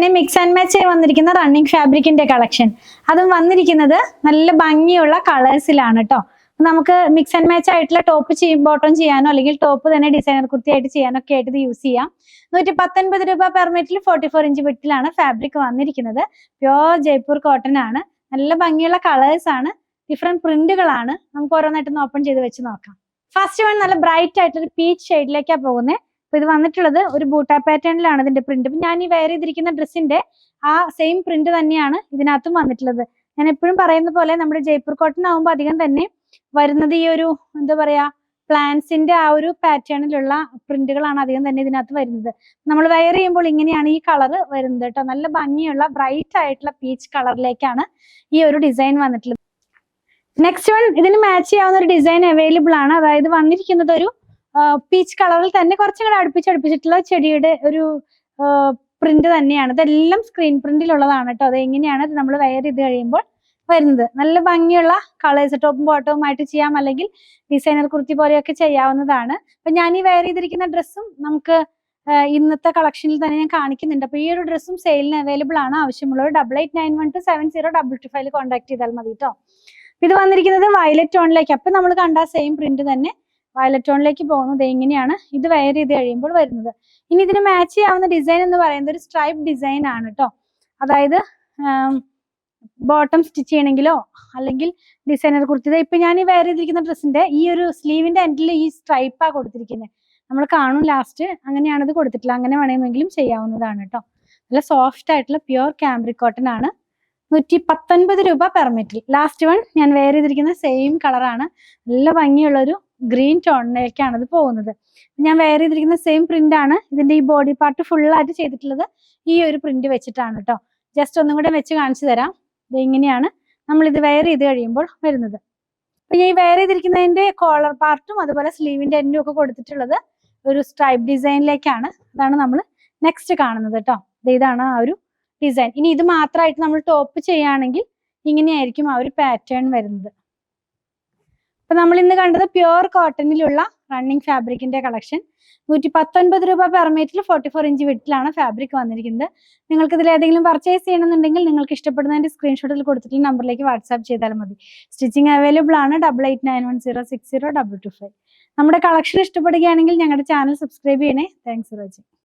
തന്നെ mix and match ആയി വന്നിരിക്കുന്ന റണ്ണിങ് ഫാബ്രിക്കിന്റെ കളക്ഷൻ. അതും വന്നിരിക്കുന്നത് നല്ല ഭംഗിയുള്ള കളേഴ്സിലാണ് കേട്ടോ. നമുക്ക് മിക്സ് ആൻഡ് മാച്ച് ആയിട്ടുള്ള ടോപ്പ് ബോട്ടം ചെയ്യാനോ അല്ലെങ്കിൽ ടോപ്പ് തന്നെ ഡിസൈനർ കുർത്തിയായിട്ട് ചെയ്യാനോ ഒക്കെ ആയിട്ട് ഇത് യൂസ് ചെയ്യാം. 119 രൂപ പെർ മീറ്ററിൽ 44 ഇഞ്ച് വിട്ടിലാണ് ഫാബ്രിക് വന്നിരിക്കുന്നത്. പ്യോർ ജയ്പൂർ കോട്ടൺ ആണ്. നല്ല ഭംഗിയുള്ള കളേഴ്സ് ആണ്, ഡിഫറെന്റ് പ്രിന്റുകളാണ്. നമുക്ക് ഓരോന്നായിട്ടൊന്ന് ഓപ്പൺ ചെയ്ത് വെച്ച് നോക്കാം. ഫസ്റ്റ് വൺ നല്ല ബ്രൈറ്റ് ആയിട്ടുള്ള പീച്ച് ഷെയ്ഡിലേക്കാണ് പോകുന്നത്. അപ്പൊ ഇത് വന്നിട്ടുള്ളത് ഒരു ബൂട്ട പാറ്റേണിലാണ് ഇതിന്റെ പ്രിന്റ്. ഞാൻ ഈ വെയർ ചെയ്തിരിക്കുന്ന ഡ്രസ്സിന്റെ ആ സെയിം പ്രിന്റ് തന്നെയാണ് ഇതിനകത്തും വന്നിട്ടുള്ളത്. ഞാൻ എപ്പോഴും പറയുന്ന പോലെ നമ്മുടെ ജയ്പൂർ കോട്ടൺ ആകുമ്പോൾ അധികം തന്നെ വരുന്നത് ഈ ഒരു എന്താ പറയാ പ്ലാന്റ്സിന്റെ ആ ഒരു പാറ്റേണിലുള്ള പ്രിന്റുകളാണ് അധികം തന്നെ ഇതിനകത്ത് വരുന്നത്. നമ്മൾ വെയർ ചെയ്യുമ്പോൾ ഇങ്ങനെയാണ് ഈ കളർ വരുന്നത് കേട്ടോ. നല്ല ഭംഗിയുള്ള ബ്രൈറ്റ് ആയിട്ടുള്ള പീച്ച് കളറിലേക്കാണ് ഈ ഒരു ഡിസൈൻ വന്നിട്ടുള്ളത്. നെക്സ്റ്റ് വൺ ഇതിന് മാച്ച് ചെയ്യാവുന്ന ഒരു ഡിസൈൻ അവൈലബിൾ ആണ്. അതായത് വന്നിരിക്കുന്നത് ഒരു പീച്ച് കളറിൽ തന്നെ കുറച്ചും കൂടെ അടുപ്പിച്ചിട്ടുള്ള ചെടിയുടെ ഒരു പ്രിന്റ് തന്നെയാണ്. ഇതെല്ലാം സ്ക്രീൻ പ്രിന്റിലുള്ളതാണ് കേട്ടോ. അത് എങ്ങനെയാണ് നമ്മൾ വെയർ ചെയ്ത് കഴിയുമ്പോൾ വരുന്നത്. നല്ല ഭംഗിയുള്ള കളേഴ്സ്, ടോപ്പും ബോട്ടവും ആയിട്ട് ചെയ്യാം, അല്ലെങ്കിൽ ഡിസൈനർ കുർത്തി പോലെയൊക്കെ ചെയ്യാവുന്നതാണ്. അപ്പൊ ഞാൻ ഈ വെയർ ചെയ്തിരിക്കുന്ന ഡ്രസ്സും നമുക്ക് ഇന്നത്തെ കളക്ഷനിൽ തന്നെ ഞാൻ കാണിക്കുന്നുണ്ട്. അപ്പൊ ഈ ഒരു ഡ്രസ്സും സെയിലിന് അവൈലബിൾ ആണ്. ആവശ്യമുള്ളവർ 8891270225 കോൺടാക്ട് ചെയ്താൽ മതി കേട്ടോ. ഇത് വന്നിരിക്കുന്നത് വയലറ്റ് ടോണിലേക്ക്. അപ്പൊ നമ്മൾ കണ്ട സെയിം പ്രിന്റ് തന്നെ വയലറ്റ് ടോണിലേക്ക് പോകുന്നത് എങ്ങനെയാണ് ഇത് വെയർ ചെയ്ത് കഴിയുമ്പോൾ വരുന്നത്. ഇനി ഇതിന് മാച്ച് ചെയ്യാവുന്ന ഡിസൈൻ എന്ന് പറയുന്നത് ഒരു സ്ട്രൈപ്പ് ഡിസൈൻ ആണ് കേട്ടോ. അതായത് ബോട്ടം സ്റ്റിച്ച് ചെയ്യണമെങ്കിലോ അല്ലെങ്കിൽ ഡിസൈനർ കുർത്തി, ഇപ്പൊ ഞാൻ ഈ വെയർ ചെയ്തിരിക്കുന്ന ഡ്രസ്സിന്റെ ഈ ഒരു സ്ലീവിന്റെ എൻഡിൽ ഈ സ്ട്രൈപ്പാ കൊടുത്തിരിക്കുന്നത്. നമ്മൾ കാണും ലാസ്റ്റ് അങ്ങനെയാണ് ഇത് കൊടുത്തിട്ടില്ല. അങ്ങനെ വേണമെങ്കിലും ചെയ്യാവുന്നതാണ് കേട്ടോ. നല്ല സോഫ്റ്റ് ആയിട്ടുള്ള പ്യുവർ കാംബ്രിക് കോട്ടൺ ആണ്. 119 രൂപ പെർ മീറ്റർ. ലാസ്റ്റ് വൺ ഞാൻ വെയർ ചെയ്തിരിക്കുന്ന സെയിം കളറാണ്. നല്ല ഭംഗിയുള്ള ഒരു ഗ്രീൻ ടോണിലേക്കാണ് ഇത് പോകുന്നത്. ഞാൻ വെയർ ചെയ്തിരിക്കുന്ന സെയിം പ്രിന്റ് ആണ്. ഇതിന്റെ ഈ ബോഡി പാർട്ട് ഫുൾ ആയിട്ട് ചെയ്തിട്ടുള്ളത് ഈ ഒരു പ്രിന്റ് വെച്ചിട്ടാണ് കേട്ടോ. ജസ്റ്റ് ഒന്നും കൂടെ വെച്ച് കാണിച്ചു തരാം. ഇത് ഇങ്ങനെയാണ് നമ്മൾ ഇത് വെയർ ചെയ്ത് കഴിയുമ്പോൾ വരുന്നത്. അപ്പൊ ഈ വെയർ ചെയ്തിരിക്കുന്നതിന്റെ കോളർ പാർട്ടും അതുപോലെ സ്ലീവിന്റെ എൻഡും ഒക്കെ കൊടുത്തിട്ടുള്ളത് ഒരു സ്ട്രൈപ്പ് ഡിസൈനിലേക്കാണ്. അതാണ് നമ്മൾ നെക്സ്റ്റ് കാണുന്നത് കേട്ടോ. ഇതാണ് ആ ഒരു ഡിസൈൻ. ഇനി ഇത് മാത്രമായിട്ട് നമ്മൾ ടോപ്പ് ചെയ്യുകയാണെങ്കിൽ ഇങ്ങനെയായിരിക്കും ആ ഒരു പാറ്റേൺ വരുന്നത്. അപ്പൊ നമ്മൾ ഇന്ന് കണ്ടത് പ്യുവർ കോട്ടണിലുള്ള റണ്ണിങ് ഫാബ്രിക്കിന്റെ കളക്ഷൻ. 119 രൂപ പെർ മീറ്ററിൽ 44 ഇഞ്ച് വിട്ടിലാണ് ഫാബ്രിക് വന്നിരിക്കുന്നത്. നിങ്ങൾക്ക് ഇതിൽ ഏതെങ്കിലും പർച്ചേസ് ചെയ്യണമെന്നുണ്ടെങ്കിൽ നിങ്ങൾക്ക് ഇഷ്ടപ്പെടുന്നതിന്റെ സ്ക്രീൻഷോട്ടിൽ കൊടുത്തിട്ടുള്ള നമ്പറിലേക്ക് വാട്സാപ്പ് ചെയ്താൽ മതി. സ്റ്റിച്ചിങ് അവൈലബിൾ ആണ്. 8891060225. നമ്മുടെ കളക്ഷൻ ഇഷ്ടപ്പെടുകയാണെങ്കിൽ ഞങ്ങളുടെ ചാനൽ സബ്സ്ക്രൈബ് ചെയ്യണേ. Thanks for watching.